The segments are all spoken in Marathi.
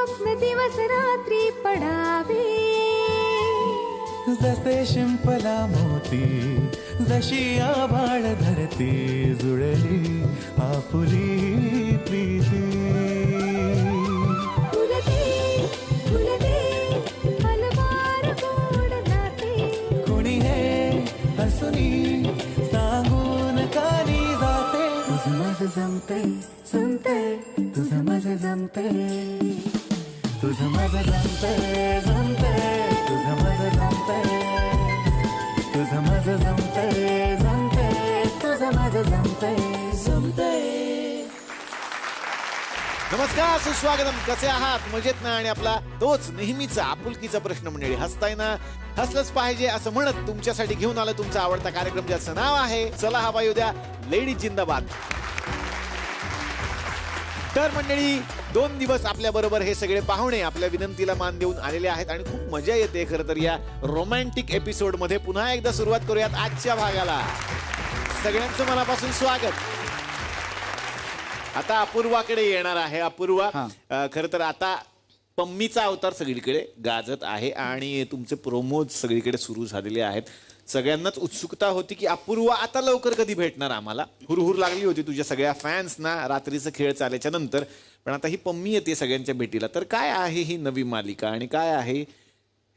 स्वप्न दिवस रात्री पडावे. जसे शिंपला मोती जशी आभाळ धरती जुळली आपुली प्रीती. फुलते फुलते अलवार गोड नाते. कुणी हे हसुनी सांगून कानी जाते. तुझं माझं जमते जमते तुझं माझं जमते. तुझं माझं जमते जमते तुझं माझं जमते. तुझं माझं जमते जमते तुझं माझं जमते जमते. नमस्कार, सुस्वागतम. कसे आहात? मजेत ना? आणि आपला तोच नेहमीचा आपुलकीचा प्रश्न मंडळी, हसताय ना? हसलंच पाहिजे असं म्हणत तुमच्यासाठी घेऊन आलं तुमचा आवडता कार्यक्रम, ज्याचं नाव आहे चला हवा येऊ द्या, लेडीज जिंदाबाद. तर मंडळी, 2 दिवस आपल्या बरोबर हे सगळे पाहुणे आपल्या विनंतीला मान देऊन आलेले आहेत आणि खूप मजा येते खरं तर या रोमॅन्टिक एपिसोड मध्ये. पुन्हा एकदा सुरुवात करूयात आजच्या भागाला. सगळ्यांचं मनापासून स्वागत. आता अपूर्वाकडे येणार आहे. अपूर्वा, खरं तर आता पम्मीचा अवतार सगळीकडे गाजत आहे आणि तुमचे प्रोमोज सगळीकडे सुरू झालेले आहेत. सगळ्यांनाच उत्सुकता होती की अपूर्वा आता लवकर कधी भेटणार आम्हाला. हुरहुर लागली होती तुझ्या सगळ्या फॅन्सना रात्रीचं खेळ चालायच्या नंतर. पण आता ही पम्मी येते सगळ्यांच्या भेटीला. तर काय आहे ही नवी मालिका आणि काय आहे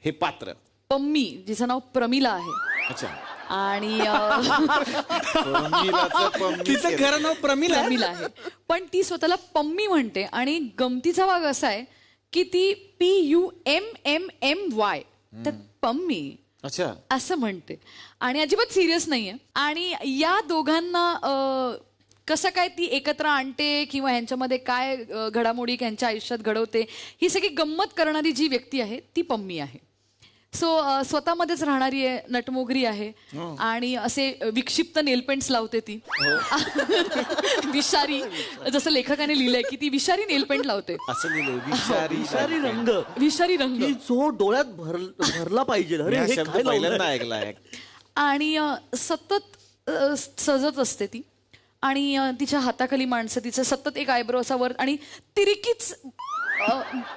हे पात्र? पम्मी, जिचं नाव प्रमिला आहे. अच्छा. आणि तिचं खरं नाव प्रमिला प्रमिला आहे, पण ती स्वतःला पम्मी म्हणते. आणि गमतीचा भाग असा आहे की ती PUMMMY तर पम्मी अच्छा असं म्हणते आणि अजिबात सिरियस नाहीये. आणि या दोघांना कसं काय ती एकत्र आणते किंवा ह्यांच्यामध्ये काय घडामोडी त्यांच्या आयुष्यात घडवते, ही सगळी गंमत करणारी जी व्यक्ती आहे ती पम्मी आहे. सो स्वतःमध्येच राहणारी आहे, नटमोगरी आहे आणि असे विक्षिप्त नेलपेंट्स लावते ती. विषारी, जसं लेखकाने लिहिलंय की ती विषारी नेलपेंट लावते. असं लिहिलंय, विषारी रंग, विषारी रंग जो डोळ्यात भरला पाहिजे. अरे हे शब्द काय लावलंय? पहिल्यांदा ऐकलाय. आणि सतत सजत असते ती आणि तिच्या हाताखाली माणसं, तिचं सतत एक आयब्रो असा वर आणि तिरकीच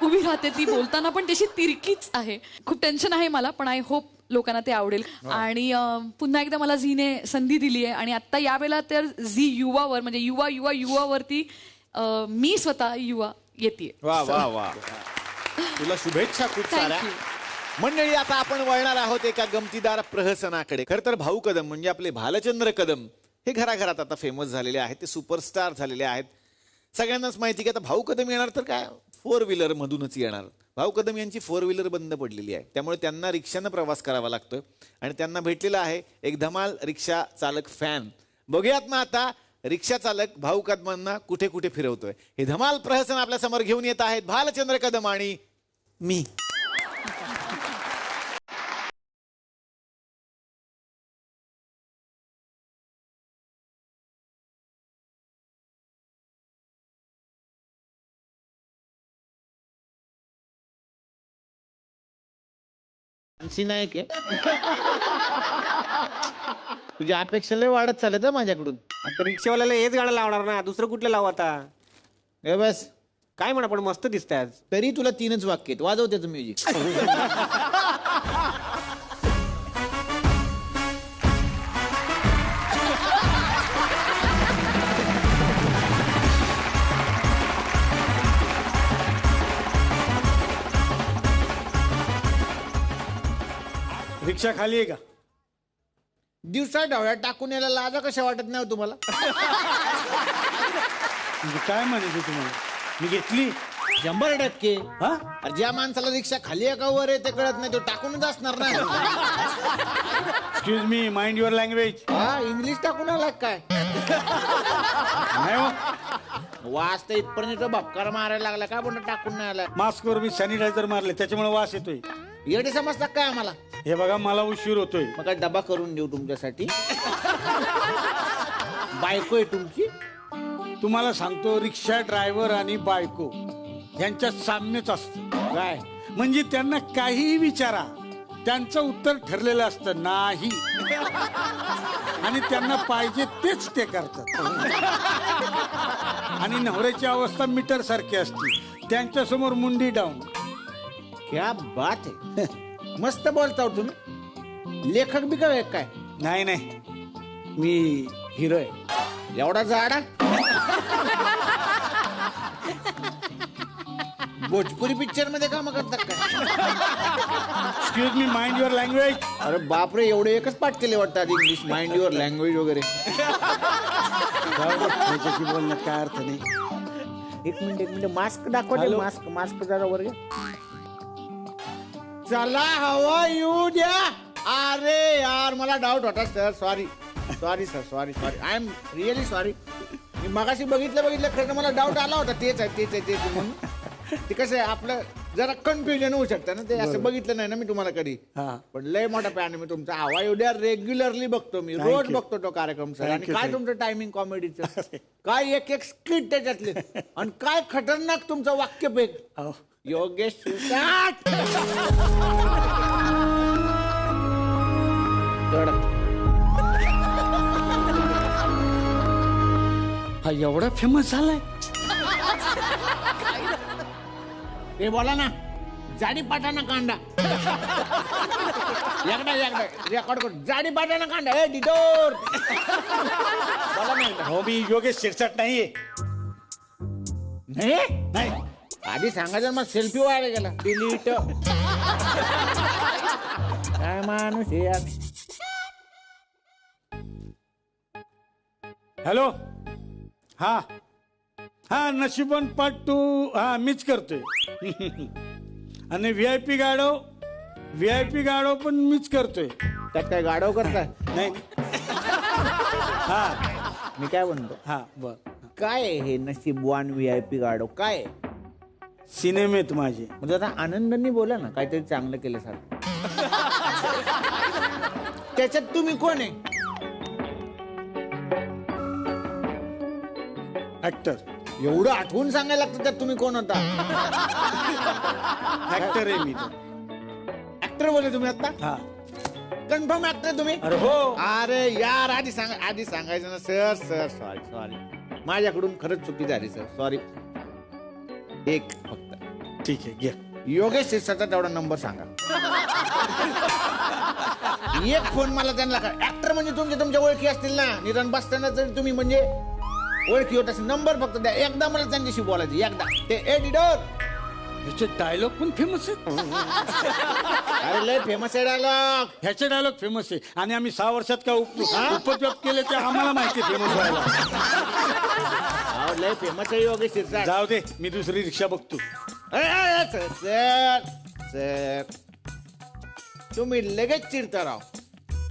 उभी राहते ती बोलताना, पण त्याची तिरकीच आहे. खूप टेन्शन आहे मला, पण आय होप लोकांना ते आवडेल. आणि पुन्हा एकदा मला झीने संधी दिली आहे आणि आता यावेळेला तर झी युवावर म्हणजे युवावरती मी स्वतः युवा येते. वा वा वा, तुला शुभेच्छा खूप साऱ्या. मंडळी, आता आपण वळणार आहोत एका गमतीदार प्रहसनाकडे. खरं तर भाऊ कदम म्हणजे आपले भालचंद्र कदम हे घराघरात आता फेमस झालेले आहेत. ते सुपरस्टार झालेले आहेत. सगळ्यांनाच माहिती की आता भाऊ कदम येणार तर काय 4 व्हीलर मधूनच येणार. भाऊ कदम यांची 4 व्हीलर बंद पडलेली आहे, त्यामुळे त्यांना रिक्षानं प्रवास करावा लागतोय आणि त्यांना भेटलेला आहे एक धमाल रिक्षा चालक फॅन. बघूयात ना आता रिक्षा चालक भाऊ कदमांना कुठे कुठे फिरवतोय. हे धमाल प्रहसन आपल्या समोर घेऊन येत आहेत भालचंद्र कदम आणि मी. नायक आहे. तुझ्या अपेक्षा लय वाढत चालत माझ्याकडून. आता रिक्षावाल्याला हेच गाणं लावणार ना, दुसरं कुठलं लावू आता? ए बस, काय म्हणा, पण मस्त दिसतंय आज. तरी तुला 3च वाक्य आहेत. वाजव त्याचं म्युझिक. रिक्षा खाली आहे का? दिवसा डोळ्यात टाकून यायला लाजा कशा वाटत नाही तुम्हाला? म्हणजे काय म्हणायचं तुम्हाला? मी घेतली 100%. हा? अरे ज्या माणसाला रिक्षा खाली आहे का वर आहे ते कळत नाही, तो टाकूनच असणार नाही. Excuse me, mind your language. हा, इंग्लिश टाकून आला काय? नाही हो, वाचता इथपर्यंत भपकार मारायला लागला का? पण टाकून नाही आला. मास्कवर मी सॅनिटायझर मारले, त्याच्यामुळे वास येतोय. येडे समजतात काय आम्हाला? हे बघा, मला उशीर होतोय. मग काय डबा करून देऊ तुमच्यासाठी? बायको आहे तुमची? तुम्हाला सांगतो, रिक्षा ड्रायव्हर आणि बायको यांच्यात साम्यच असतं. काय म्हणजे त्यांना काहीही विचारा, त्यांचं उत्तर ठरलेलं असतं नाही. आणि त्यांना पाहिजे तेच ते करतात. आणि नवऱ्याची अवस्था मीटर सारखी असते. त्यांच्या समोर मुंडी डाऊन. क्या बात आहे. मस्त बोलता हो तुम्ही. लेखक बी काय काय? नाही नाही, मी हिरो आहे. एवढा जाडा. भोजपुरी पिक्चर मध्ये काम करतात काय? Excuse me, mind your language. अरे बापरे, एवढे एकच पाठ केले वाटतात इंग्लिश, माइंड युअर लँग्वेज वगैरे. त्याच्याशी बोलण्यात काय अर्थ नाही. एक मिनिट मास्क दाखवा. हॅलो. मास्क जरा वर घ्या. चला हवा येऊ द्या. अरे यार, मला डाऊट होता sir. Sorry sir. I am really sorry. मी मगाशी बघितलं खरं मला डाऊट आला होता. तेच आहे म्हणून. ते कसं आहे, आपलं जरा कन्फ्युजन होऊ शकतं ना. ते असं बघितलं नाही ना मी तुम्हाला कधी. हा. पण लय मोठा फॅन आहे मी तुमचा. हवा येऊ द्या रेग्युलरली बघतो मी. रोज you. बघतो तो कार्यक्रम सर. Thank आणि you, काय thank तुमचं टायमिंग कॉमेडीचं. काय एक स्किट त्याच्यातले. आणि काय खतरनाक तुमचं वाक्यपेक. अहो, योगेश शिरसाट. कडक. हा एवढा फेमस झालाय. ते बोला ना, जाडी पाटाना कांदा. एकदा रेकॉर्ड कर. जाडी पाटाना कांदा. ए डिटोर. बोला ना एकदा. हो, मी योगेश शिरसाट नाहीये. नाही आधी सांगायचं मग सेल्फी व्हायला गेला. डिलीट. काय माणूस हे यार. हॅलो. हा हा, नशिबन पार्ट 2 हा मीच करतोय. आणि व्हीआयपी गाडव पण मीच करतोय. त्यात काय गाडव करताय? नाही. हा मी काय म्हणतो, हा बर. काय आहे हे नशीबवान VIP गाडव काय आहे? सिनेमेत माझे. म्हणजे आता आनंदांनी बोला ना, काहीतरी चांगलं केलं सारखं. त्याच्यात तुम्ही कोण आहे? ऍक्टर. एवढं आठवून सांगायला लागतं त्यात तुम्ही कोण होता? ऍक्टर आहे मी. ऍक्टर बोलले तुम्ही आता? हा. कन्फर्म ऍक्टर तुम्ही? अरे हो. अरे यार, आधी सांगायचं ना सर. सॉरी माझ्याकडून खरंच चुकी झाली सर. सॉरी. एक फक्त. ठीक आहे, घ्या. योगेश शिरसाटचा तेवढा नंबर सांगा. एक फोन मला त्यांना. ऍक्टर म्हणजे तुमच्या ओळखी असतील ना. निदान बसताना जरी तुम्ही म्हणजे ओळखी होत असेल, नंबर फक्त द्या. एकदा मला त्यांच्याशी बोलायचं. एकदा. ते एडिटर. ह्याचे डायलॉग पण फेमस आहेत. अरे लय फेमस आहे डायलॉग. ह्याचे डायलॉग फेमस आहे. आणि आम्ही 6 वर्षात का उपद्व्याप केले ते आम्हाला माहिती फेमस व्हायला. लय फेमस आहे योगेश शिरसाट. जाऊ दे, मी दुसरी रिक्षा बघतो. सर तुम्ही लगेच चिडता राव.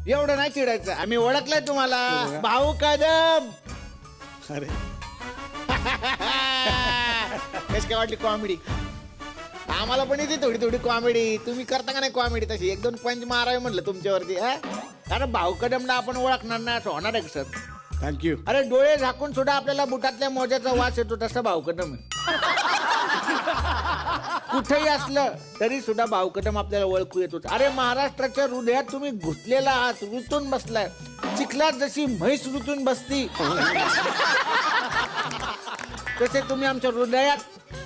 एवढं नाही चिडायचं. आम्ही ओळखलंय तुम्हाला. भाऊ कदम. अरे कशी काय वाटली कॉमेडी? आम्हाला पण येते थोडी कॉमेडी. तुम्ही करता का नाही कॉमेडी तशी? 1-2 पंच मारावे म्हटलं तुमच्यावरती. अरे भाऊ कदमला आपण ओळखणार नाही असं होणार आहे सर? थँक्यू. अरे डोळे झाकून सुद्धा आपल्याला बुटातल्या मोज्याचा वास येतो तसं भाऊ कदम. कुठेही असलं तरी सुद्धा भाऊ कदम आपल्याला ओळखू येतो. अरे महाराष्ट्राच्या हृदयात तुम्ही घुसलेला आहात. रुतून बसलाय. चिखलात जशी म्हैस रुतून बसती तसे तुम्ही आमच्या हृदयात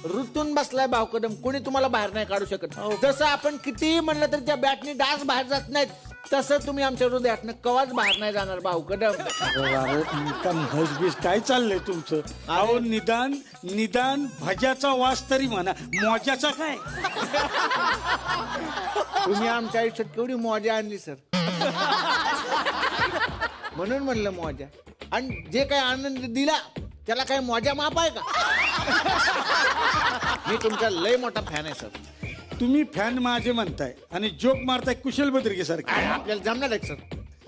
रुतून बसलाय भाऊ कदम. कोणी तुम्हाला बाहेर नाही काढू शकत. जसं आपण कितीही म्हणलं तरी त्या बॅटनी डास बाहेर जात नाहीत, तसं तुम्ही आमच्या हृदयातनं कवाच बाहेर नाही जाणार भाऊ कदम. म्हसबीस काय चाललंय तुमचं? अहो, निदान भज्याचा वास तरी म्हणा, मोज्याचा काय? तुम्ही आमच्या आयुष्यात केवढी मजा आणली सर. म्हणून म्हणलं मजा. आणि जे काही आनंद दिला त्याला काही मजा माप आहे का? मी तुमचा लय मोठा फॅन आहे सर. तुम्ही फॅन माझे म्हणताय आणि जोक मारताय कुशल बद्रिके सारखे. आपल्याला जमणार आहे सर?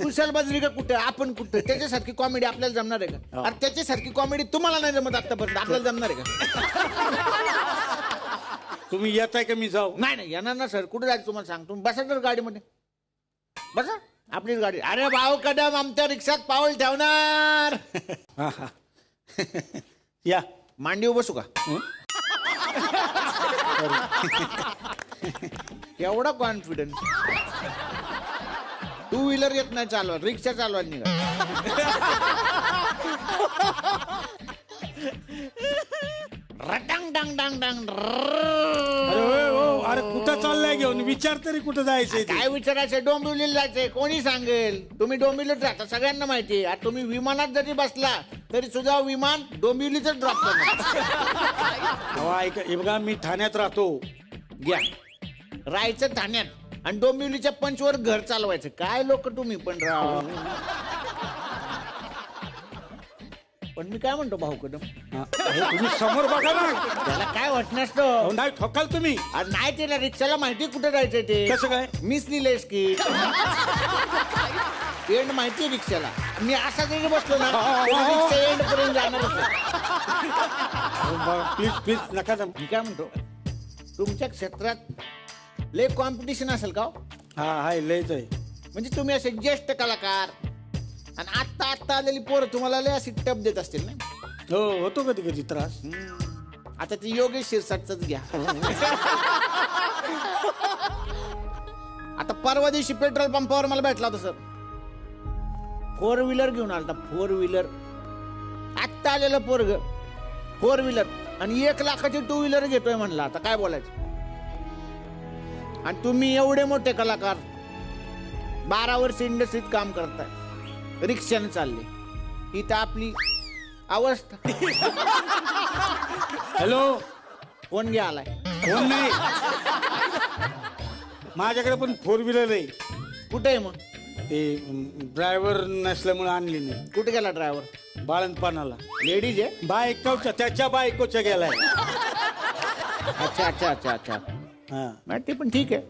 कुशल बद्रिका कुठे, आपण कुठे? त्याच्यासारखी कॉमेडी आपल्याला जमणार आहे का? अरे त्याच्यासारखी कॉमेडी तुम्हाला नाही जमत आतापर्यंत. आपल्याला जमणार आहे का? तुम्ही येताय का मी जाऊ? नाही येणार ना सर. कुठे जायचं तुम्हाला सांग. तुम्ही बसा तर गाडीमध्ये. बसा, आपलीच गाडी. अरे भाऊ कदम आमच्या रिक्षात पाऊल ठेवणार. हा हा. या. मांडीव बसू का? एवढा कॉन्फिडन्स. 2 व्हीलर येत नाही चालवा, रिक्षा चालवायला निघा. रटांग डांग डांग डांग अरे कुठं चाललंय घेऊन विचार तरी कुठं जायचंय ते. काय विचारायचं? डोंबिवलीला जायचंय, कोणी सांगेल? तुम्ही डोंबिवलीत राहता, सगळ्यांना माहिती आहे. आता तुम्ही विमानात जरी बसला तरी सुद्धा विमान डोंबिवलीच ड्रॉप करणार. अहो, ऐका हे बघा मी ठाण्यात राहतो. घ्या, राहायचं ठाण्यात आणि डोंबिवलीच्या पंचवर घर चालवायचं. काय लोक तुम्ही पण राव. पण मी काय म्हणतो भाऊ कदम, हा, अहो, तुम्ही समोर बघा ना. त्याला काय वाटत नसतं. अहो, नाही ठोकाल तुम्ही. आज नाही त्याला रिक्षाला माहिती कुठे जायचंय ते. कसं काय? मीच लिहिलंयस की एंड माहिती रिक्षाला. मी असा जरी बसलो ना रिक्षा एंड पर्यंत जाणार. प्लीज प्लीज नका ना. मी काय म्हणतो, तुमच्या क्षेत्रात लय कॉम्पिटिशन असेल का हो? हा हाय लयच आहे. म्हणजे तुम्ही असे ज्येष्ठ कलाकार आणि आत्ता आलेली पोरं तुम्हाला लय अशी टप देत असतील ना. हो होतो कधी कधी त्रास. आता ती योगेश शिरसाटच घ्या. आता परवा दिवशी पेट्रोल पंपावर मला भेटला होता सर. 4 व्हीलर घेऊन आलता. 4 व्हीलर आत्ता आलेलं पोरग 4 व्हीलर आणि 1 लाखाची 2 व्हीलर घेतोय म्हणला. आता काय बोलायचं. आणि तुम्ही एवढे मोठे कलाकार 12 वर्ष इंडस्ट्रीत काम करताय, रिक्षाने चालले. ही तर आपली अवस्था. हॅलो कोण घ्या आलाय? कोण नाही. माझ्याकडे पण 4 व्हीलर आहे. कुठे आहे मग? ते ड्रायव्हर नसल्यामुळे आणली नाही. कुठे गेला ड्रायव्हर? बाळणपानाला. लेडीज आहे? बायकोच्या त्याच्या बायकोच्या गेलाय. अच्छा अच्छा अच्छा अच्छा. हा नाही ते पण ठीक आहे.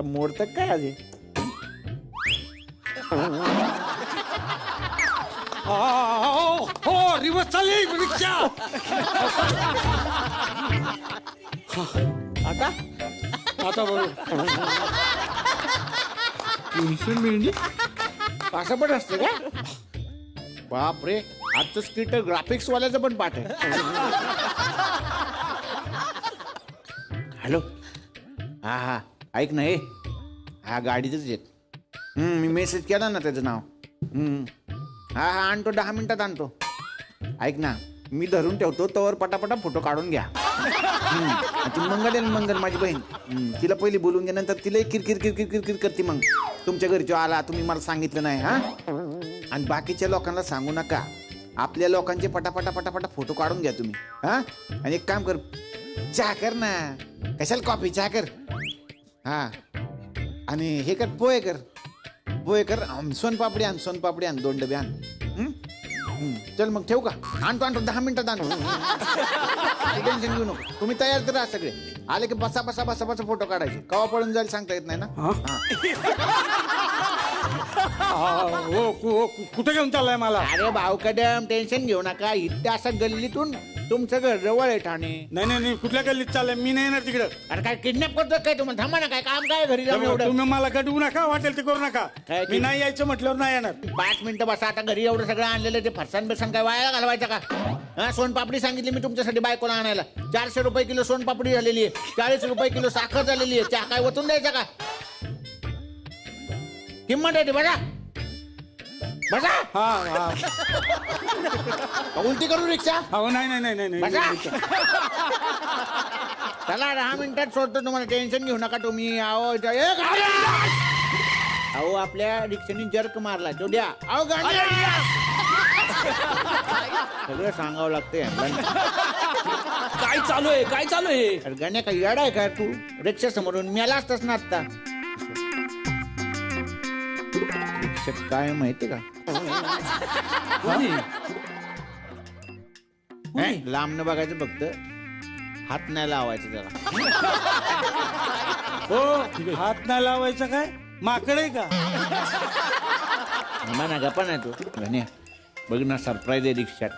मोडत काय आधी? हो रिवर्स चालली रिक्षा. आता आता बरोबर. असं पण असतं का? बाप रे, आजचं स्क्रिप्ट ग्राफिक्स वाल्याचं पण पाठ आहे. हॅलो, हा हा ऐक ना, हे हा गाडीतच येत. मी मेसेज केला ना त्याचं नाव. हा हा आणतो, 10 मिनिटात आणतो. ऐक ना, मी धरून ठेवतो तोवर पटापटा फोटो काढून घ्या. ती मंगल आहे ना, मंगल माझी बहीण, तिला पहिली बोलून घ्या, नंतर तिला किरकिर किरकिर किरकिर करते. मग तुमच्या घरच्या आला, तुम्ही मला सांगितलं नाही. हा, आणि बाकीच्या लोकांना सांगू नका. आपल्या लोकांचे पटापटा पटापटा फोटो काढून घ्या तुम्ही. हा, आणि एक काम कर, चहा कर ना. कशाला कॉफी, चहा कर. हा, आणि हे कर, पोहे कर. सोनपापडी आण, 2 डबे आण. चल मग ठेवू का? आणतो 10 मिनिटात आणतो. टेन्शन घेऊ नको. तुम्ही तयार तर राहा सगळे. आले की बसा बसा बसा बसा फोटो काढायचे. कवा पळून जाईल सांगता येत नाही ना. कुठे घेऊन चाललाय मला? अरे भाऊ कदम, टेन्शन घेऊ नका. इथे असं गल्लीतून तुमचं घर जवळ आहे ठाणे. नाही कुठल्या गल्लीत चाललंय? मी नाही येणार तिकडं. अरे काय किडनॅप करतो काय तुम्हाला? थांबा ना, काय काम काय घरी जाऊन एवढं? तुम्ही मला गडवू नका, वाटेल ते करू नका. काय मी नाही यायचं म्हटल्यावर नाही येणार. 5 मिनिटं बसा. आता घरी एवढं सगळं आणलेलं, ते फरसान बिरसान काय वाया घालवायचं का? हा, सोनपापडी सांगितली मी तुमच्यासाठी बायकोला आणायला. 400 रुपये किलो सोनपापडी झालेली आहे. 40 रुपये किलो साखर झालेली आहे. चहा काय वतून द्यायचा का? किंमत आहे ती. बघा बसा. हा उलटी करू रिक्षा? हो नाही. बसा. चला 10 मिनिटात सोडतो तुम्हाला. टेन्शन घेऊ नका तुम्ही. अहो आपल्या रिक्षाने जर्क मारला तो द्या. अहो गाडी सगळं सांगावं लागतंय. काय चालू आहे? गाण्या काही येडा आहे काय तू? रिक्षा समोरून मेला असतास ना आत्ता. रिक्षात काय माहिती का? लांबनं बघायचं फक्त, हात नाही लावायचं त्याला. हो, हात नाही लावायचा काय? माकड आहे का? म्हणा गप्पा नाही तू. गाण्या बघ ना, सरप्राईज आहे रिक्षात.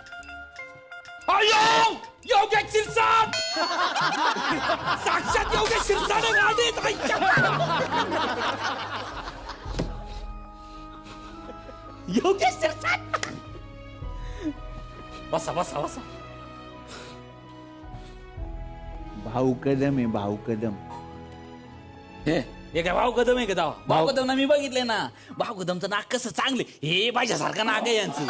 योगेश शिरसाट! साक्षात योगेश शिरसाट गाडीत. योगेश शिरसाट! बसा. भाऊ कदम आहे, भाऊ कदम. हे काय भाऊ कदम आहे का? भाऊ कदम ना मी बघितले ना. भाऊ कदमचं नाक कसं चांगले, हे माझ्यासारखं नाक आहे यांचं.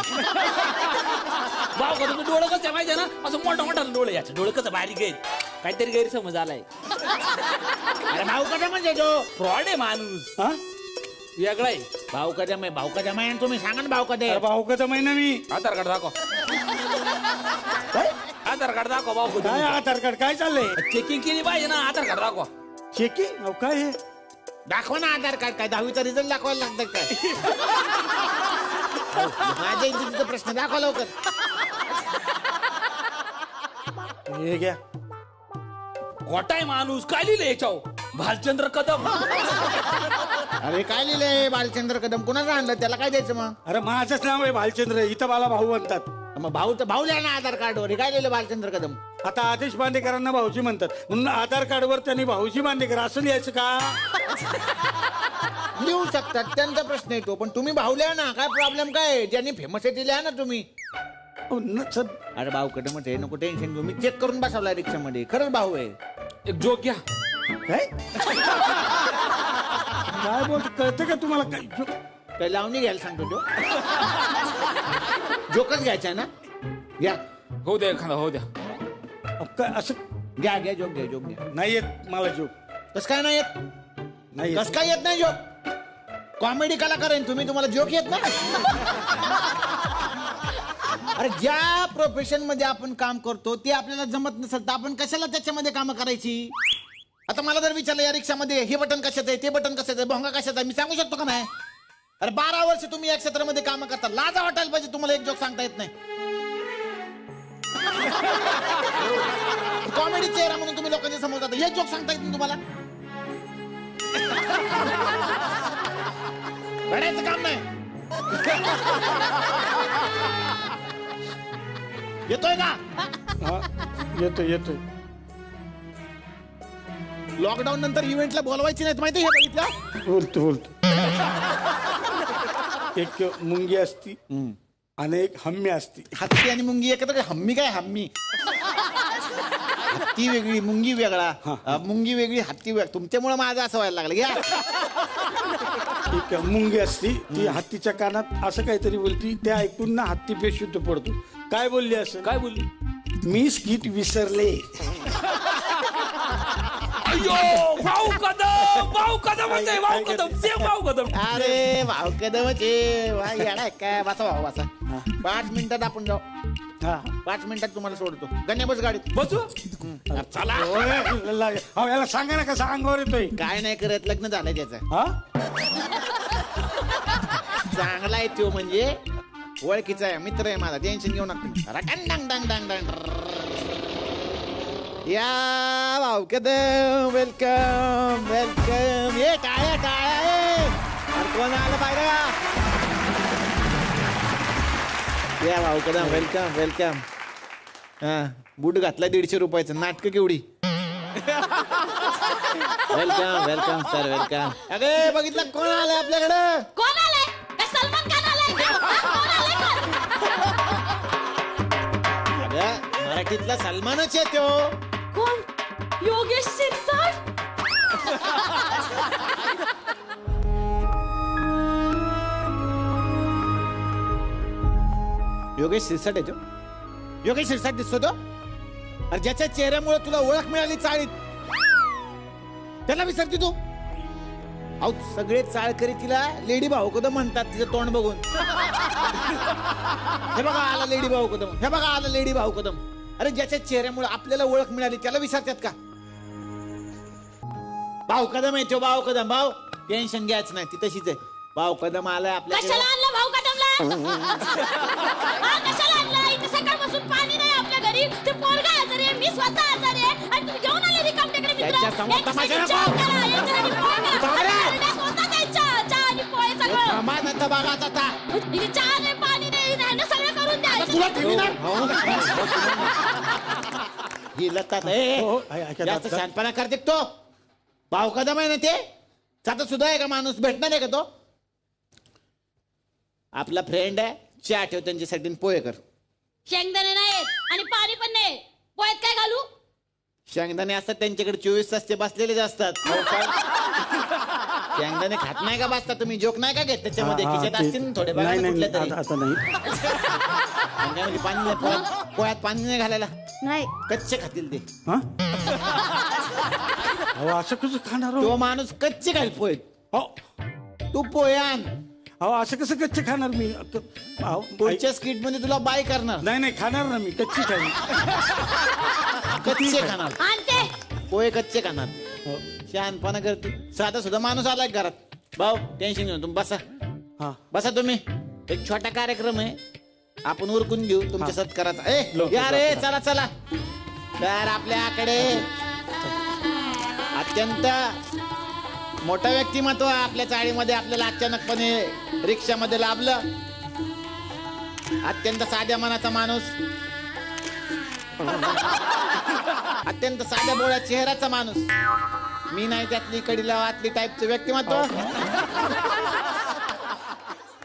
भाऊ कदमचं डोळं कसं आहे माहिती आहे ना, असं मोठा मोठा डोळे, याचं डोळं कसं बारीक आहेत, काहीतरी गैरसमज आलाय. अरे भाऊ कदम म्हणजे तो फ्रॉड आहे माणूस, हा वेगळा आहे. भाऊ कदम आहे आणि तुम्ही सांगा ना भाऊ अरे कदम. भाऊ कदम आहे ना मी. आधार कार्ड दाखव. आधार कार्ड दाखव भाऊ काय कदम. आधार कार्ड काय चाललंय? चेकिंग केली पाहिजे ना, आधार कार्ड दाखवा. चेकिंग अहो काय हे? दाखवा ना आधार कार्ड. काय 10वीचा रिझल्ट दाखवायला लागतं काय? माझ्या इज्जतीचा प्रश्न दाखवा लवकर. हे घ्या. खोटाय माणूस, काय लिहिलं याच्यावर? भालचंद्र कदम. अरे काय लिहिलंय बालचंद्र कदम? कुणाचं आणलं? त्याला काय द्यायचं मग? अरे माझंच नाव आहे भालचंद्र, इथं मला भाऊ म्हणतात. मग भाऊ तर भाऊ लिहा ना आधार कार्डवर. हे काय लिहिलं बालचंद्र कदम? आता आदेश बांदेकरांना भाऊजी म्हणतात म्हणून आधार कार्डवर त्यांनी भाऊजी बांदेकर असं लिहायचं का? लिहू शकतात, त्यांचा प्रश्न येतो. पण तुम्ही भाऊ लिहा ना. काय प्रॉब्लेम काय? ज्यांनी फेमस आहे ते लिहा ना तुम्ही. अहो, सर अरे भाऊ कदम आहे, नको टेन्शन घेऊ. मी चेक करून बसवला रिक्षामध्ये. खरंच भाऊ आहे. एक जोक घ्या. काय काय बोलतो कळतं का तुम्हाला? काय काय लावणी घ्यायला सांगतो तो? जोकच घ्यायचा ना? घ्या हो द्या एखादा, हो द्या. अहो, काय असं घ्या घ्या जोक घ्या, जोक घ्या. नाही येत मला जोक. कस काय नाही येत? नाही कस काय येत नाही जोक? कॉमेडी कलाकार आहे तुम्ही, तुम्हाला जोक येत नाही? अरे ज्या प्रोफेशन मध्ये आपण काम करतो ते आपल्याला जमत नसेल तर आपण कशाला त्याच्यामध्ये काम करायची? आता मला जर विचारलं या रिक्षामध्ये हे बटन कशाचं आहे, ते बटन कशाचं आहे, भोंगा कशाचा आहे, मी सांगू शकतो का नाही? अरे 12 वर्ष तुम्ही या क्षेत्रामध्ये काम करता, लाजा वाटायला पाहिजे तुम्हाला. एक जोक सांगता येत नाही. कॉमेडी चेहरा म्हणून तुम्ही लोकांच्या समोर जाता, हे जोक सांगता येत नाही तुम्हाला? रडायचं काम नाही. येतोय का? हा येतोय येतोय. लॉकडाऊन नंतर इव्हेंटला बोलवायची नाहीत माहिती, हे बघितलं? बोलतो बोलतो. एक मुंगी असती आणि एक हम्मी असती. हत्ती आणि मुंगी एकत्र काय? हम्मी काय? हम्मी हत्ती वेगळी, मुंगी वेगळा. मुंगी वेगळी, हत्ती वेगळा. तुमच्यामुळे माझं असं व्हायला लागलं. घ्या. एक मुंगी असती, ती हत्तीच्या कानात असं काहीतरी बोलती, ते ऐकून ना हत्ती बेशुद्ध पडतो. काय बोलली असं? काय बोलली? मी स्किट विसरले. अयो भाऊ कदम, भाऊ कदम आहे, भाऊ कदम, सेम भाऊ कदम. अरे भाऊ कदमच आहे काय? बसा भाऊ बसा. 5 मिनिटात आपण जाऊ. हा 5 मिनिटात तुम्हाला सोडतो. गण्या बस गाडीत. बसू. चला. अहो, याला सांगा ना कसा अंगावर येतोय. काय नाही करत, लग्न झालंय त्याचं. हा चांगला आहे तो, म्हणजे ओळखीचा आहे, मित्र आहे माझा. टेन्शन घेऊ नका. डांग डांग डांग डांग डांग. या भाऊ कदम, वेलकम वेलकम. ये टाळ्या टाळ्या. कोण आलं पाहिजे का? या भाऊ कदम, वेलकम वेलकम. हा बूट घातला 150 रुपयाचं. नाटक केवढी. Welcome welcome sir, welcome. अरे बघितलं कोण आलंय आपल्याकडं? कोण आलंय? काय सलमान खान आलाय का? कोण आलंय का? अगं मराठीतला सलमानच आहे तो. कोण? योगेश शिरसाट. योगेश शिरसाट आहे तो. योगेश शिरसाट दिसतो तो. अरे ज्याच्या चेहऱ्यामुळे तुला ओळख मिळाली चाळीत, त्याला विसरती तू? अहो सगळे चाळकरी तिला लेडी भाऊ कदम म्हणतात, तिचं तोंड बघून. हे बघा आला लेडी भाऊ कदम, हे बघा आला लेडी भाऊ कदम. अरे ज्याच्या चेहऱ्यामुळे आपल्याला ओळख मिळाली त्याला विसरतात का? भाऊ कदम आहे तो, भाऊ कदम. भाऊ टेन्शन घ्यायचं नाही, ती तशीच आहे. भाऊ कदम आलाय आपल्याकडे. कशाला आणलं भाऊ कदमला? हा, कशाला आणलं? इथे सकाळपासून पाणी नाही आपल्या घरी. ते पोरगा आजारी आहे, मी स्वतः आजारी आहे आणि तुम्ही घेऊन आले रिकामटेकडे मित्र. त्याच्या समोर तमाशा नको. चहा आणि पोहे सगळं. थांबा नंतर बघा आता. इथे चहा नाही, पाणी नाही, ह्यानं सगळं करून द्या. तुला ठेवी ना ही लतात हो, ऐका, जास्त दादा. शानपणा करते तो. भाऊ कदम आहे ना ते. जाता सुद्धा आहे का माणूस? भेटणार आहे का तो? आपला फ्रेंड आहे. चहा ठेव त्यांच्यासाठी आणि पोहे कर. शेंगदाणे नाहीत आणि पाणी पण नाही. पोह्यात काय घालू? शेंगदाणे असतात त्यांच्याकडे 24 तास ते बसलेलेच असतात. शेंगदाणे खात नाही का बसता तुम्ही? जोक नाही का घेत त्याच्यामध्ये? हा, खिशात ते- असतील ना थोडे बघा नाही ना नाही कुठल्या तरी. आता नाही. अंगामध्ये पाणी नाही, पोळ्यात पाणी नाही घालायला. नाही कच्चे खातील ते. हा अहो असं कसं खाणार हो? तो माणूस कच्चे खाईल पोहे. अहो तू पोहे आण. अहो, असं कसं कच्चे खाणार मी अहो, पुढच्या स्किट मध्ये तुला बाय करणार. नाही खाणार ना मी कच्ची खाईन. कच्चे खाणार आणते. पोहे, कच्चे खाणार. शहाणपणा करते. साधा सुद्धा माणूस आलाय घरात. भाऊ टेन्शन घेऊन तुम्ही बसा. हा बसा तुम्ही. एक छोटा कार्यक्रम आहे, आपण उरकून घेऊ तुमच्या सत्काराचा. या रे चला चला. तर आपल्याकडे अत्यंत मोठं व्यक्तिमत्व आपल्या चाळीमध्ये आपल्याला अचानकपणे रिक्षामध्ये लाभलं. अत्यंत साध्या मनाचा माणूस, अत्यंत साध्या बोळ्या चेहऱ्याचा माणूस. मी नाही त्यातली कडीला वातली टाईपचं व्यक्तिमत्व.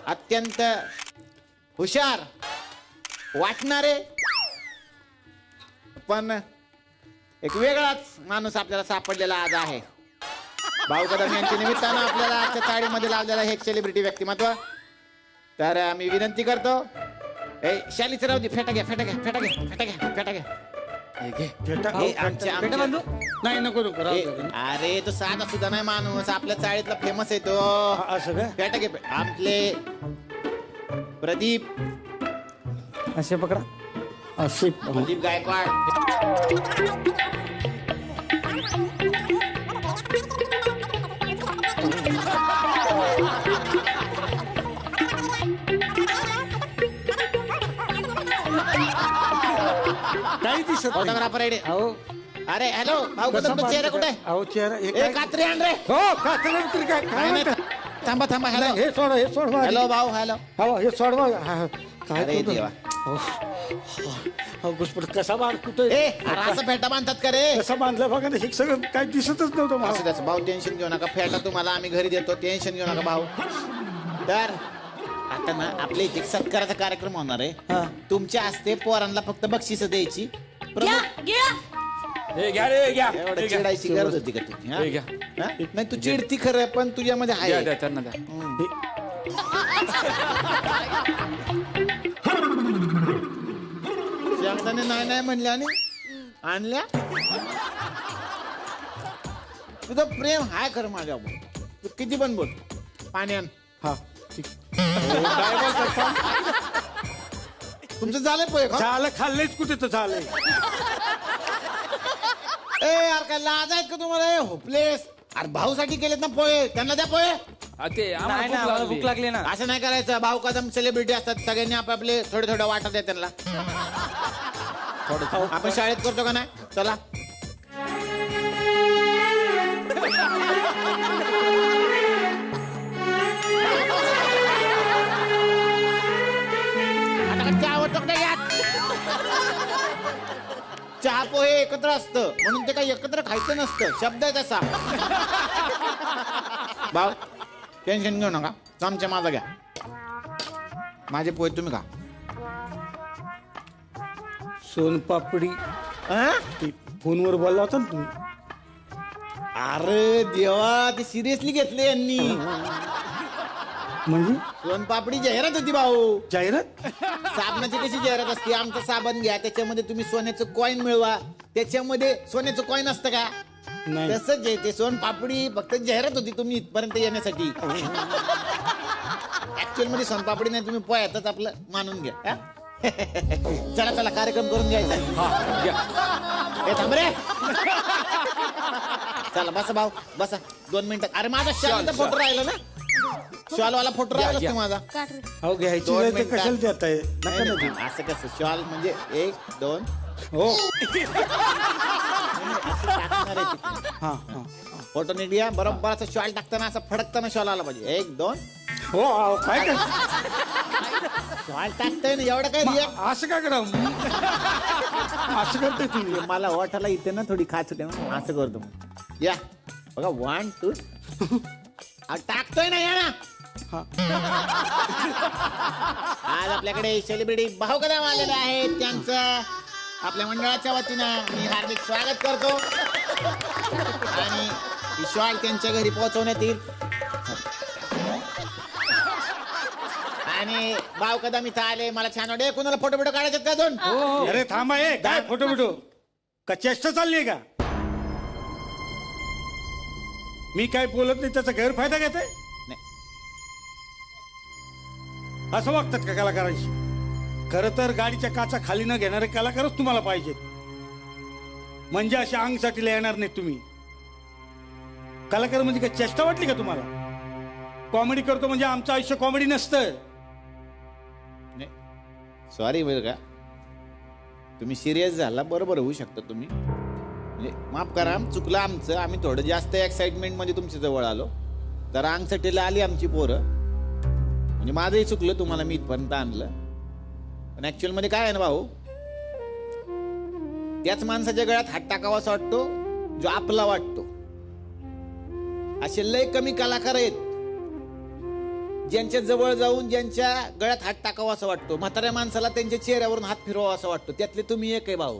अत्यंत हुशार वाटणारे पण एक वेगळाच माणूस आपल्याला सापडलेला आज आहे. भाऊ कदम यांच्या निमित्तानं आपल्याला आजच्या चाळीमध्ये लावलेला हे एक सेलिब्रिटी व्यक्तिमत्व. तर मी विनंती करतो, शालीच राहू दे. फेटा घ्या फेटा घ्या फेटा घ्या फेटा घ्या फेटा घ्या. नाही नको राहू दे. अरे तो साधा सुद्धा नाही माणूस, आपल्या चाळीतला फेमस आहे तो. असं काय? फेटा घे. आपले प्रदीप असे पकडा. असे प्रदीप गायकवाड. काही दिसत नाही. फोटोग्राफर आहे. अहो अरे हॅलो भाऊ कदम, चेहरा कुठे आहे? अहो चेहरा हे ए काय? कात्री आण रे. हो कात्र तरी काय नाही, काय नाही, म्हणता? थांबा थांबा. हॅलो हे सोडवा हे सोडवा. हॅलो भाऊ हॅलो. हो हे सोडवा. काय अरे करतो? देवा. हो घुसपट कसा बांध कुठे ए अरे असं फेटा बांधतात का रे? कसा बांधला बघा ना, हे सगळं काय दिसतच नव्हतं मला. असं त्याचं भाऊ टेन्शन घेऊ नका. फेटा तुम्हाला आम्ही घरी देतो, टेन्शन घेऊ नका भाऊ. तर आता ना आपल्या इथे एक सत्काराचा कार्यक्रम होणार आहे. तुमच्या हस्ते पोरांना फक्त बक्षीस द्यायची. घ्या घ्या. हे घ्या रे घ्या एवढं हे घ्या. चिडायची गरज होती का तुझी? हे घ्या. हा? नाही तू चिडती खरं, पण तुझ्यामध्ये द्या आहे. द्या त्यांना द्या. शांताने नाही नाही म्हणल्या आणि आणल्या. तुझं प्रेम हाय खरं माझ्यावर. तू किती पण बोल. पाण्यान हा ठीक. तुमचं झालंय पोहे खा. झालं खाल्लेच कुठे तर झालंय. ए यार काय लाज आहेत का तुम्हाला? होपलेस. अरे भाऊसाठी केलेत ना पोहे, त्यांना द्या पोहे. ते आम्हाला भूक लागली ना. असं नाही करायचं. भाऊ कदम सेलिब्रिटी असतात, सगळ्यांनी आपापले थोडे थोडे वाटत आहे त्यांना. थोडं आपण शाळेत करतो का नाही? चला आता चहा आवडतो का यात? चहा पोहे एकत्र असतं म्हणून ते काही एकत्र खायचं नसतं. शब्द आहे तसा. भाऊ टेन्शन घेऊ नका. चमचा माझा घ्या. माझे पोहे तुम्ही खा. सोनपापडी अं? ते फोनवर बोलला होता ना तुम्ही. अरे देवा, ते सिरियसली घेतले यांनी. म्हणजे सोनपापडी जाहिरात होती भाऊ. जाहिरात. साबणाची कशी जाहिरात असते? आमचं साबण घ्या, त्याच्यामध्ये तुम्ही सोन्याचं कॉईन मिळवा. त्याच्यामध्ये सोन्याचं कॉईन असतं का? नाही. तसंच आहे ते. सोनपापडी फक्त जाहिरात होती तुम्ही इथपर्यंत येण्यासाठी. ऍक्च्युअल मध्ये सोनपापडी नाही, तुम्ही पोह्यातच आपलं मानून घ्या. हा? चला चला कार्यक्रम करून घ्यायचा. ए थांब रे. चला बसा भाऊ बसा. 2 मिनिटात. अरे माझा शॉलचा फोटो राहिला ना. शॉलवाला फोटो राहिला असतो माझा. काढ रे. अहो घ्यायची 2 नाही तर मिनिटात. कशाला देत आहे? नका नाही, ना नाही, देऊ. असं कसं शॉल म्हणजे 1 2 हो टाकणार आहे तिथे. हा हा फोटो नीट घ्या. बरोबर असं शॉल टाकताना असं फडकताना शॉल आला पाहिजे. 1 2 हो अहो, काय काय शॉल टाकताय ना एवढं काय रिया? असं काय करा असं करते तुम्ही. मला वाटायला इथे ना थोडी खाच होते म्हणून असं करतो. या बघा 1 2 टाकतोय ना या ना. आज आपल्याकडे सेलिब्रिटी भाऊ कदम आलेले आहेत. त्यांचं आपल्या मंडळाच्या वतीनं मी हार्दिक स्वागत करतो. आणि ही शॉल त्यांच्या घरी पोहोचवण्यात येईल. आणि भाऊ कदम इथं आले मला छान वाटले कोणाला फोटो बिटो काढायचे का दोन अरे थांबा काय फोटो बिटो का चेष्टा चालली का? मी काय बोलत नाही त्याचा गैरफायदा घेते असं वागतात का कलाकारांशी? खरं तर गाडीच्या काचा खाली न घेणारे कलाकारच तुम्हाला पाहिजेत. म्हणजे अशा अंगसाठीला येणार नाही तुम्ही. कलाकार म्हणजे काय चेष्टा वाटली का तुम्हाला? कॉमेडी करतो म्हणजे आमचं आयुष्य कॉमेडी नसतं. सॉरी बरं का तुम्ही सिरियस झाला बरोबर होऊ शकता तुम्ही म्हणजे माफ करा चुकलं आमचं आम्ही थोडं जास्त एक्साइटमेंट मध्ये तुमच्या जवळ आलो तर अंगसटीला आली आमची पोरं म्हणजे माझंही चुकलं तुम्हाला मी इथपर्यंत आणलं पण ऍक्च्युअल मध्ये काय आहे ना भाऊ त्याच माणसाच्या गळ्यात हात टाकावा असा वाटतो जो आपला वाटतो. असे लय कमी कलाकार आहेत ज्यांच्या जवळ जाऊन ज्यांच्या गळ्यात हात टाकावा असं वाटतो. म्हाताऱ्या माणसाला त्यांच्या चेहऱ्यावरून हात फिरवावा असं वाटतो. त्यातले तुम्ही एक आहे भाऊ.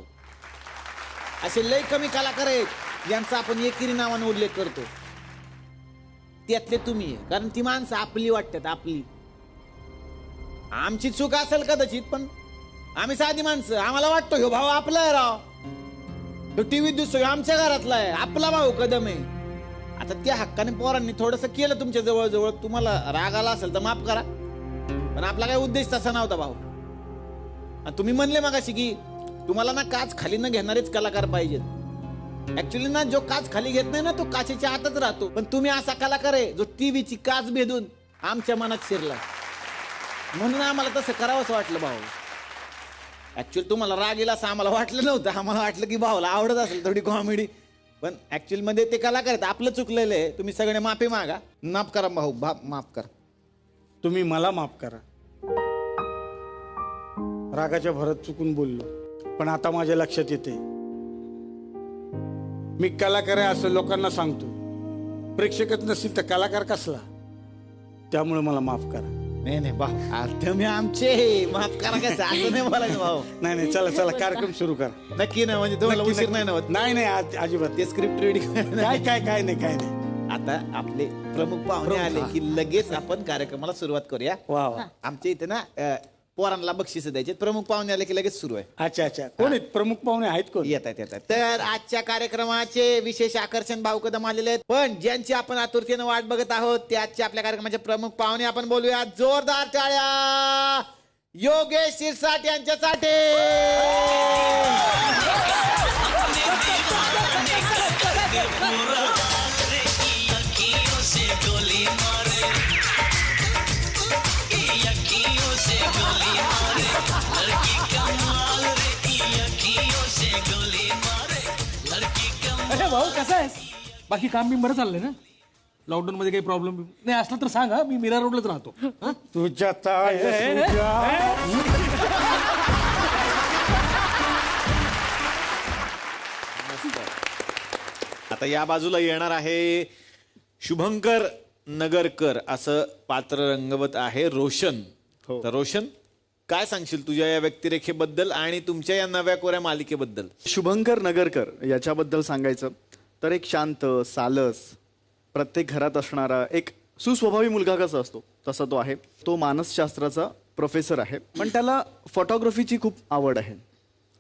असे लय कमी कलाकार आहेत ज्यांचा आपण एकेरी नावाने उल्लेख करतो. त्यातले तुम्ही आहे कारण ती माणसं आपली वाटतात आपली. आमची चूक असेल कदाचित पण आम्ही साधी माणसं आम्हाला वाटतो ह्यो भाऊ आपला आहे राव. तो टीव्हीत दिसतो आमच्या घरातला आहे आपला भाऊ कदम आहे. आता त्या हक्काने पोरांनी थोडस केलं तुमच्या जवळ जवळ तुम्हाला राग आला असेल तर माफ करा पण आपला काय उद्देश तसा नव्हता भाऊ. तुम्ही म्हणले मगाशी की तुम्हाला ना काच खाली न घेणारेच कलाकार पाहिजेत. ऍक्च्युली ना जो काच खाली घेत नाही ना तो काचेच्या आतच राहतो. पण तुम्ही असा कलाकार आहे जो टीव्हीची काच भेदून आमच्या मनात शिरला म्हणून आम्हाला तसं करावंच वाटलं भाऊ. ऍक्च्युअली तुम्हाला राग येईल असं आम्हाला वाटलं नव्हतं. आम्हाला वाटलं की भाऊला आवडत असेल थोडी कॉमेडी पण ऍक्च्युअल मध्ये ते कलाकार आहेत आपलं चुकलेलं आहे. तुम्ही सगळे माफी मागा. माफ करा भाऊ माफ करा. तुम्ही मला माफ करा. रागाच्या भरात चुकून बोललो पण आता माझ्या लक्षात येते मी कलाकार आहे असं लोकांना सांगतो. प्रेक्षकच नसतील तर कलाकार कसला? त्यामुळे मला माफ करा. नाही भाऊ तुम्ही आमचे माफ करा कसं असं नाही बोलायचं भाऊ. नाही चला कार्यक्रम सुरू करा. नक्की ना म्हणजे तुम्हाला उशीर नाही होत. नाही अजिबात ते स्क्रिप्ट रेडी काय नाही आता आपले प्रमुख पाहुणे आले की लगेच आपण कार्यक्रमाला सुरुवात करूया. वा आमच्या इथे ना पोरांना बक्षीस द्यायचे. प्रमुख पाहुणे आले की लगेच सुरू आहे. अच्छा कोण आहेत प्रमुख पाहुणे? आहेत कोण? येतात. तर आजच्या कार्यक्रमाचे विशेष आकर्षण भाऊ कदम आलेले आहेत पण ज्यांची आपण आतुरतेनं वाट बघत आहोत ते आजच्या आपल्या कार्यक्रमाचे प्रमुख पाहुणे आपण बोलूया. जोरदार टाळ्या योगेश शिरसाट यांच्यासाठी. अरे भाऊ कसा आहेस? बाकी काम बरं चाललंय ना? लॉकडाऊन मध्ये काही प्रॉब्लेम नाही असला तर सांग. मी मीरा रोडलाच राहतो. तुझ्या आता या बाजूला येणार आहे शुभंकर नगरकर असं पात्र रंगवत आहे रोशन. तर रोशन काय सांगशील तुझ्या या व्यक्तिरेखेबद्दल आणि तुमच्या या नव्या कोऱ्या मालिकेबद्दल? शुभंकर नगरकर याच्याबद्दल सांगायचं तर एक शांत सालस प्रत्येक घरात असणारा एक सुस्वभावी मुलगा कसा असतो तसा तो आहे. तो मानसशास्त्राचा प्रोफेसर आहे पण त्याला फोटोग्राफीची खूप आवड आहे.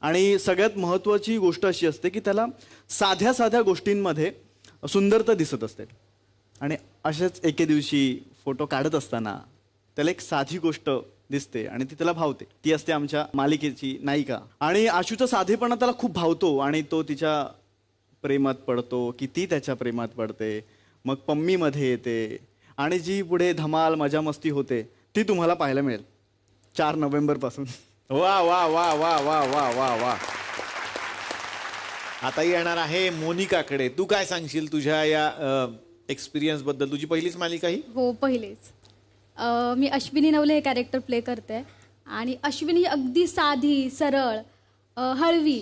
आणि सगळ्यात महत्त्वाची गोष्ट अशी असते की त्याला साध्या साध्या गोष्टींमध्ये सुंदरता दिसत असते. आणि अशाच एके दिवशी फोटो काढत असताना त्याला एक साधी गोष्ट दिसते आणि ती त्याला भावते. ती असते आमच्या मालिकेची नायिका. आणि आशूचा साधेपणा त्याला खूप भावतो आणि तो तिच्या प्रेमात पडतो की ती त्याच्या प्रेमात पडते. मग पम्मीमध्ये येते आणि जी पुढे धमाल मजा मस्ती होते ती तुम्हाला पाहायला मिळेल 4 नोव्हेंबर पासून. वा वा वा वा वा वा वा वा. आता येणार आहे मोनिकाकडे. तू काय सांगशील तुझ्या या एक्सपिरियन्स बद्दल? तुझी पहिलीच मालिका ही? हो पहिलेच. मी अश्विनी नवले हे कॅरेक्टर प्ले करते आणि अश्विनी अगदी साधी सरळ हळवी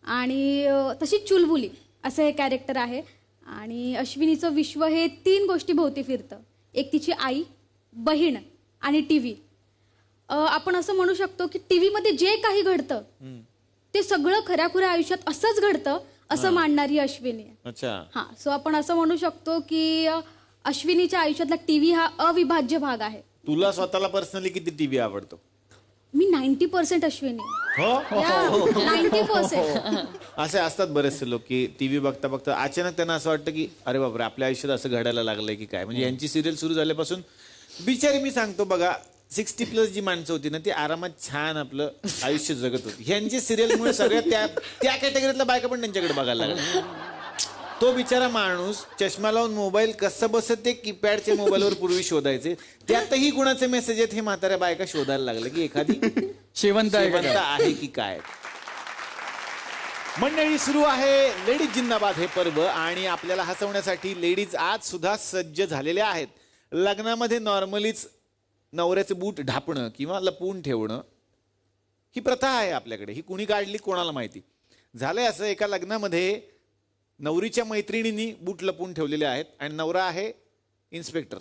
आणि तशी चुलबुली असं हे कॅरेक्टर आहे. आणि अश्विनीचं विश्व हे 3 गोष्टीभोवती फिरतं. एक तिची आई, बहीण आणि टीव्ही. आपण असं म्हणू शकतो की टीव्हीमध्ये जे काही घडतं ते सगळं खऱ्याखुऱ्या आयुष्यात असंच घडतं असं मांडणारी अश्विनी आहे. अच्छा. सो आपण असं म्हणू शकतो की अश्विनीच्या आयुष्यातला टीव्ही हा अविभाज्य भाग आहे. तुला स्वतःला पर्सनली किती टीव्ही आवडतो? मी 90% अश्विनी. हो 90%. असे असतात बरेचसे लोक की टीव्ही बघता बघता अचानक त्यांना असं वाटतं की अरे बापरे आपल्या आयुष्यात असं घडायला लागलंय की काय. म्हणजे यांची सिरियल सुरू झाल्यापासून बिचारी मी सांगतो बघा 60+ जी माणसं होती ना ती आरामात छान आपलं आयुष्य जगत होती. ह्यांची सिरियलमुळे सगळ्या त्या कॅटेगरीतल्या बायका पण त्यांच्याकडे बघायला लागल्या. तो बिचारा माणूस चष्मा लावून मोबाईल कसं बसत ते कीपॅडच्या मोबाईलवर पूर्वी शोधायचे, त्यातही गुणाचे मेसेज आहेत हे म्हाताऱ्या बायका शोधायला लागले की एखादी शेवंत आहे की काय. मंडळी सुरू आहे लेडीज जिंदाबाद हे पर्व आणि आपल्याला हसवण्यासाठी लेडीज आज सुद्धा सज्ज झालेल्या आहेत. लग्नामध्ये नॉर्मलीच नवऱ्याचे बूट ढापणं किंवा लपवून ठेवणं ही प्रथा आहे आपल्याकडे. ही कुणी काढली कोणाला माहिती. झालंय असं एका लग्नामध्ये नवरीच्या मैत्रिणींनी बूट लपवून ठेवलेले आहेत आणि नवरा आहे इन्स्पेक्टर.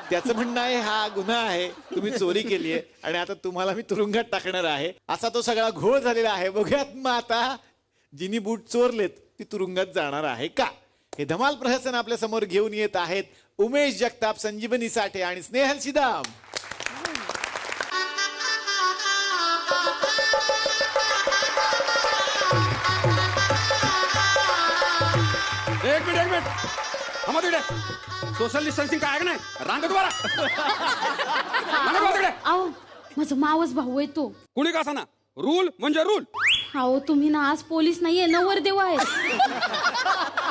त्याचं म्हणणं आहे हा गुन्हा आहे, तुम्ही चोरी केली आहे आणि आता तुम्हाला मी तुरुंगात टाकणार आहे. असा तो सगळा घोळ झालेला आहे. बघूयात मग आता जिनी बूट चोरलेत ती तुरुंगात जाणार आहे का. हे धमाल प्रहसन आपल्या समोर घेऊन येत आहेत उमेश जगताप, संजीवनी साठे आणि स्नेहल शिदाम. एक मिनिट सोशल डिस्टन्सिंग काय आहे नाही रांगत बरा. अहो माझा मावस भाऊ आहे तो. कुणी का ना रूल म्हणजे रूल. अहो तुम्ही ना आज पोलीस नाहीये नवरदेव आहेत.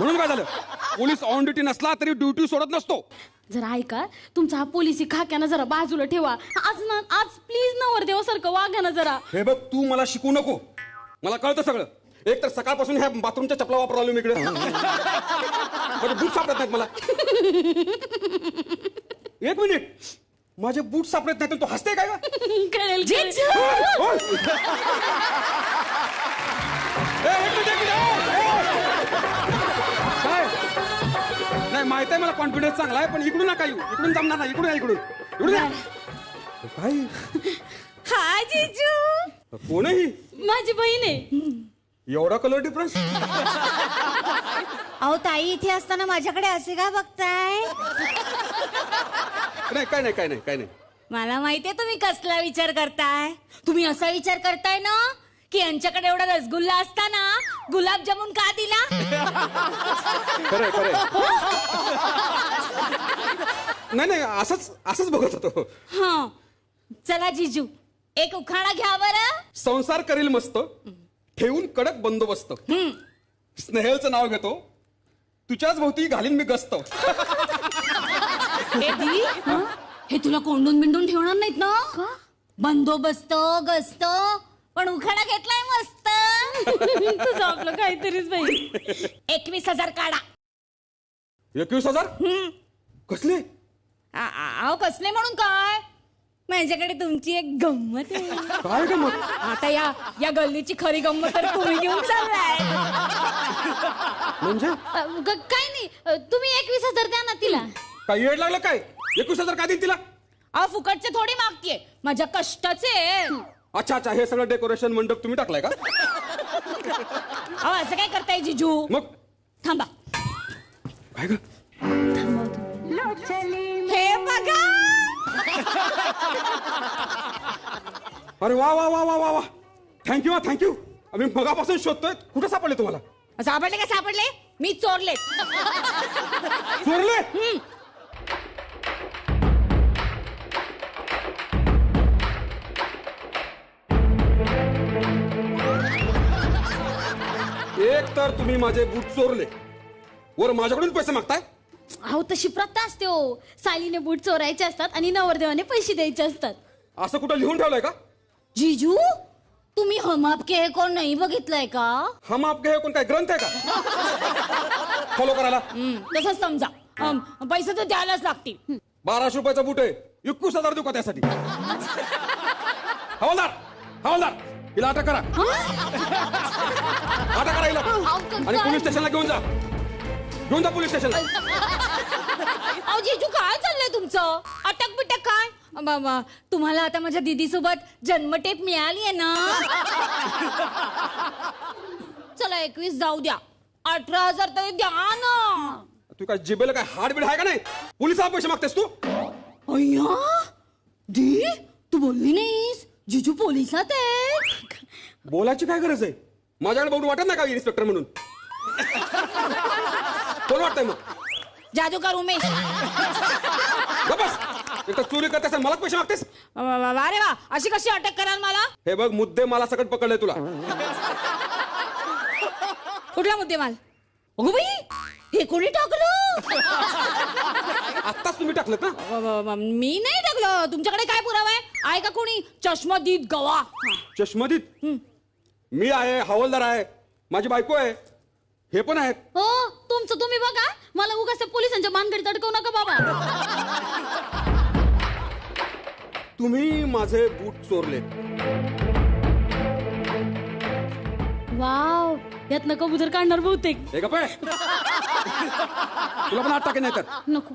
म्हणून काय झालं पोलीस ऑन ड्युटी नसला तरी ड्युटी सोडत नसतो. जरा ऐका तुमचा हा पोलिसी खाक्यानं जरा बाजूला ठेवा. आज प्लीज नवरदेव सारखं वागा ना जरा. हे बघ तू मला शिकू नको, मला कळतं सगळं. एक तर सकाळपासून ह्या बाथरूमच्या चपला वापरू आलो मी इकडे. बूट सापडत नाहीत मला. एक मिनिट माझे बूट सापडत नाहीत तू हसते काय का. काय नाही माहित आहे मला कॉन्फिडन्स चांगला आहे पण इकडून नका येऊ. इकडून जमणार नाही. इकडून इकडून काय. हाय जीजू. कोण आहे ही? माझी बहीण आहे. एवढा कलर डिफरन्स. अहो ताई इथे असताना माझ्याकडे असे का बघताय. नाही काय नाही मला माहितीये तुम्ही कसला विचार करताय. तुम्ही असा विचार करताय ना की यांच्याकडे एवढा रसगुल्ला असताना गुलाबजामुन का दिला. खरंय नाही असंच बघत होतो. हा चला जीजू एक उखाणा घ्या बरं. संसार करील मस्त ठेवून कडक बंदोबस्त. स्नेहलचं नाव घेतो तुझ्याच भोवती घालीन मी गस्त. हे तुला कोंडून बिंडून ठेवणार नाहीत ना. बंदोबस्त गस्त पण उखाणा घेतलाय मस्त. तुझं आपलं काहीतरीच बाई. 21,000 काढा. 21,000 कसले. अहो कसले म्हणून काय. माझ्याकडे तुमची एक गंमत आहे. काय गंमत. आता या गल्लीची खरी गंमत तर तुम्ही घेऊन चाललाय. म्हणजे काय नाही तुम्ही 21,000 द्या ना तिला. काय येड लागलं काय. 21,000 का देईल तिला. अहो फुकटचे थोडी मागतीये माझ्या कष्टाचे. अच्छा हे सगळं डेकोरेशन मंडप तुम्ही टाकलाय का. अहो असं काय करताय जीजू. मग थांबा. काय ग. हे बघा. अरे वा थँक्यू. आम्ही मगापासून शोधतोय. कुठं सापडले तुम्हाला. सापडले का सापडले. मी चोरले. एक तर तुम्ही माझे बूट चोरले वर माझ्याकडून पैसे मागताय. अहो तशी प्रथा असते हो. सालीने बूट चोरायचे असतात आणि नवरदेवाने पैसे द्यायचे असतात. असं कुठं लिहून ठेवलंय का. जीजू तुम्ही हम आपके है कौन नाही बघितलंय का. हम आपके है कोण काय ग्रंथ आहे का फॉलो करायला. तसंच समजा. पैसे तर द्यायलाच लागतील. 1200 रुपयाचा बूट आहे. 21,000 देऊ का त्यासाठी. हवालदार हिला अटक करा. अटक करा हिला आणि पोलीस स्टेशनला घेऊन जा पोलीस स्टेशनला. अहो जीजू काय चाललंय तुमचं. अटक बिटक काय. बाबा तुम्हाला आता माझ्या दीदी सोबत जन्मटेप मिळाली आहे ना. चला 21 जाऊ द्या. 18,000 तरी द्या ना. तू काय जिबेला काय हाडबीड आहे का नाही. पोलिसाला पैसे मागतेस तू. अय्या दी तू बोलली नाहीस जिजू पोलिसात आहे. बोलायची काय गरज आहे? माझ्याकडे बघून वाटत नाही का इन्स्पेक्टर म्हणून? कोण वाटतंय मग? जादूगर उमेश. बस एक तर चोरी करतेस आणि मलाच पैसे मागतेस. अरे वा, अशी कशी अटक कराल मला? हे बघ मुद्दे मला सकट पकडलंय तुला. कुठला मुद्देमाल? अगो बाई, हे कोणी टाकलं? आत्ताच तुम्ही टाकलं ना? मी नाही टाकलं. तुमच्याकडे काय पुरावा आहे का? कोणी चष्मदीद गवा? चष्मदीत मी आहे, हवालदार आहे, माझी बायको आहे, हे पण आहेत. हो तुमचं तुम्ही बघा, मला उगाच त्या पोलिसांच्या मानगडीत अडकवू नका बाबा. तुम्ही माझे बूट चोरले. वाव, यातनं कबूतर काढणार बहुतेक. हे गप्प आहे. तुला पण आत टाकेन नाही तर. नको.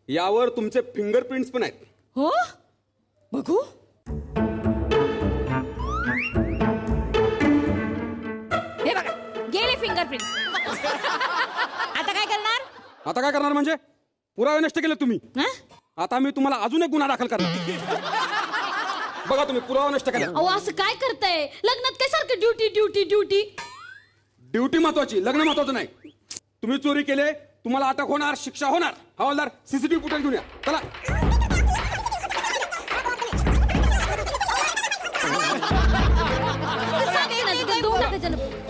यावर तुमचे फिंगरप्रिंट्स पण आहेत. हो, बघू. हे बघा, गेले फिंगरप्रिंट. आता काय करणार? आता काय करणार म्हणजे? पुरावे नष्ट केले तुम्ही. आता मी तुम्हाला अजून एक गुन्हा दाखल करणार. बघा तुम्ही पुरावा नष्ट केला. अहो असं काय करताय? लग्नात काय सारखं ड्युटी ड्युटी ड्युटी. ड्युटी महत्वाची, लग्न महत्वाचं नाही. तुम्ही चोरी केले, तुम्हाला अटक होणार, शिक्षा होणार. हवालदार सीसीटीव्ही फुटेज घेऊन या. चला.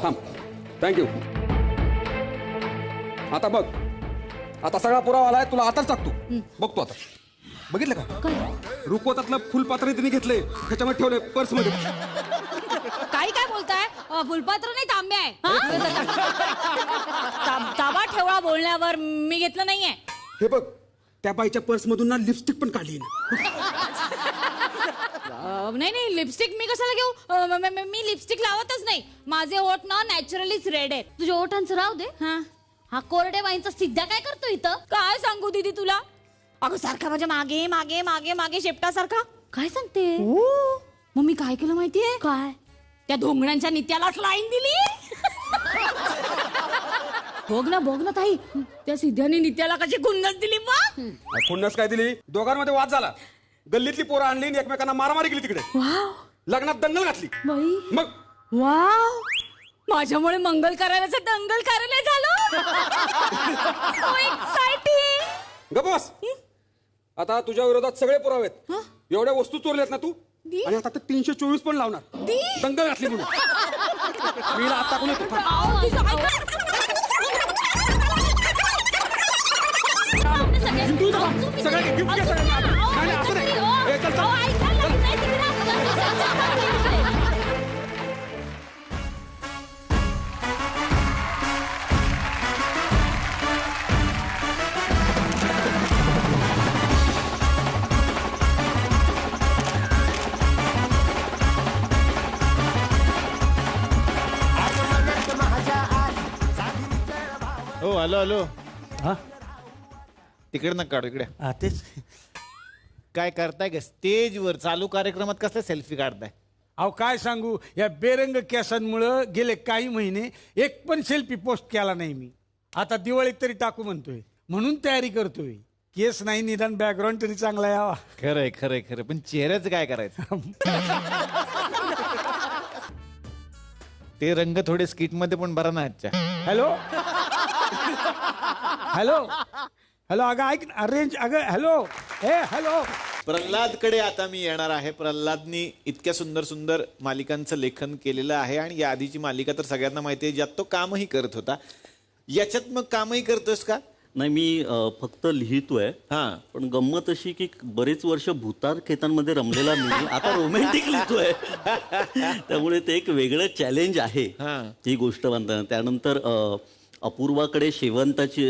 थांब. थँक्यू. आता बघ, आता सगळा पुरावा आलाय, तुला आताच टाकतो. बघतो आता. बघितलं का? रुकवतातलं फुलपात्र तिने घेतले, त्याच्यामध्ये ठेवले पर्स मध्ये. काही काय बोलताय? फुलपात्र नाही, तांबे आहे. ताबा ठेवळा बोलण्यावर मी घेतलं नाहीये. हे बघ, त्या बाईच्या पर्स मधून ना लिपस्टिक पण काढली ना. नाही लिपस्टिक मी कशाला घेऊ? मी लिपस्टिक लावतच नाही. माझे ओठ ना नॅचरलीच रेड आहेत. तुझ्या ओठांचं राहू दे. हा कोरडे वाईनचा सिद्धा काय करतो इथं? काय सांगू दीदी तुला? अगं सारखा माझ्या मागे मागे मागे मागे शेपटासारखा. काय सांगते? मग मी काय केलं माहितीये? काय? त्या धोंगणांच्या नित्यालाच लाईन दिली. बघ ना ताई, त्या सिद्ध्याने नित्याला कशी खुन्नस दिली. मग खुन्नस काय दिली? दोघांमध्ये वाद झाला. गल्लीतली पोरं आणली आणि एकमेकांना मारामारी केली तिकडे. लग्नात दंगल घातली. मग वाव, माझ्यामुळे मंगल कार्यालयाचं दंगल कार्यालय झालं. गप बस. आता तुझ्या विरोधात सगळे पुरावे आहेत. एवढ्या वस्तू चोरल्यात ना तू, आणि आता 324 पण लावणार. दंगल घातली म्हणून. मी आता कोणी सगळ्या गिफ्ट घ्या सगळ्यांना. असं नाही. चल हो, हॅलो. हा तिकडे ना काढू, इकडे. तेच. काय करताय का? स्टेजवर चालू कार्यक्रमात कसं सेल्फी काढताय? अहो काय सांगू, या बेरंग केसांमुळं गेले काही महिने एक पण सेल्फी पोस्ट केला नाही मी. आता दिवाळीत तरी टाकू म्हणतोय, म्हणून तयारी करतोय. केस नाही, निदान बॅकग्राऊंड तरी चांगला यावा. खरंय. पण चेहऱ्याचं काय करायचं? ते रंग थोडे स्किट मध्ये पण बरा ना आजच्या. हॅलो. अगं ऐक, अरेंज. अगं हॅलो. प्रल्हादकडे आता मी येणार आहे. प्रल्हादनी इतक्या सुंदर सुंदर मालिकांचं लेखन केलेलं आहे, आणि या आधीची मालिका तर सगळ्यांना माहिती आहे, ज्यात तो कामही करत होता. याच्यात मग कामही करतोस का? नाही, मी फक्त लिहितोय. पण गंमत अशी की बरेच वर्ष भूतार खेतांमध्ये रमलेला मी आता रोमॅन्टिक लिहितोय. त्यामुळे ते एक वेगळं चॅलेंज आहे ही गोष्ट बांधताना. त्यानंतर अपूर्वाकडे शेवंताची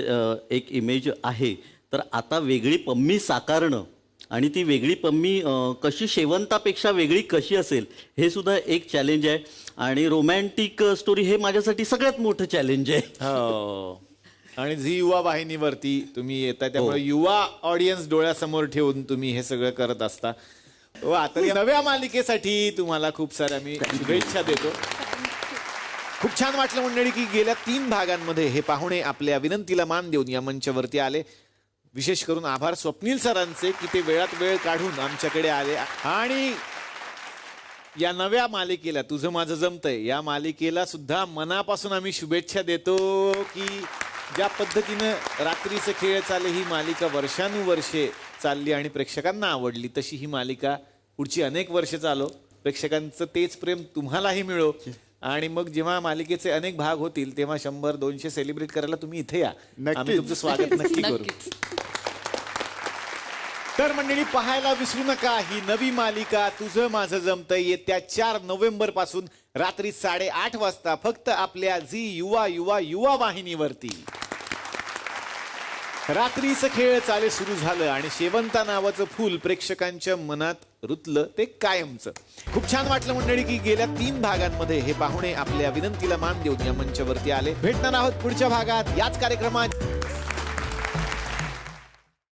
एक इमेज आहे, तर आता वेगळी पम्मी साकारणं आणि ती वेगळी पम्मी कशी शेवंतापेक्षा वेगळी कशी असेल हे सुद्धा एक चॅलेंज आहे. आणि रोमॅन्टिक स्टोरी हे माझ्यासाठी सगळ्यात मोठं चॅलेंज आहे. आणि झी युवा वाहिनीवरती तुम्ही येताय, त्यामुळे युवा ऑडियन्स डोळ्यासमोर ठेवून तुम्ही हे सगळं करत असता. आता नव्या मालिकेसाठी तुम्हाला खूप साऱ्या मी शुभेच्छा देतो. खूप छान वाटलं मंडळी की गेल्या 3 भागांमध्ये हे पाहुणे आपल्या विनंतीला मान देऊन या मंचावरती आले. विशेष करून आभार स्वप्नील सरांचे की ते वेळात वेळ काढून आमच्याकडे आले आणि या नव्या मालिकेला तुझं माझं जमतंय या मालिकेला सुद्धा मनापासून आम्ही शुभेच्छा देतो की ज्या पद्धतीनं रात्रीचे खेळ चाले ही मालिका वर्षानुवर्षे चालली आणि प्रेक्षकांना आवडली तशी ही मालिका पुढची अनेक वर्ष चालो प्रेक्षकांचं तेच प्रेम तुम्हालाही मिळो आणि मग जेव्हा मालिकेचे अनेक भाग होतील तेव्हा 100-200 सेलिब्रेट करायला तुम्ही इथे या आम्ही तुमचं स्वागत नक्की करू. तर मंडळी पाहायला विसरू नका ही नवी मालिका तुझं माझं जमतंय येत्या 4 नोव्हेंबर पासून रात्री 8:30 वाजता फक्त आपल्या झी युवा वाहिनीवरती. रात्रीचं खेळ चाले सुरू झालं आणि शेवंता नावाचं फूल प्रेक्षकांच्या मनात रुतलं ते कायमचं. खूप छान वाटलं मंडळी की गेल्या 3 भागांमध्ये हे पाहुणे आपल्या विनंतीला मान देऊन या मंचावरती आले. भेटणार आहोत पुढच्या भागात याच कार्यक्रमात.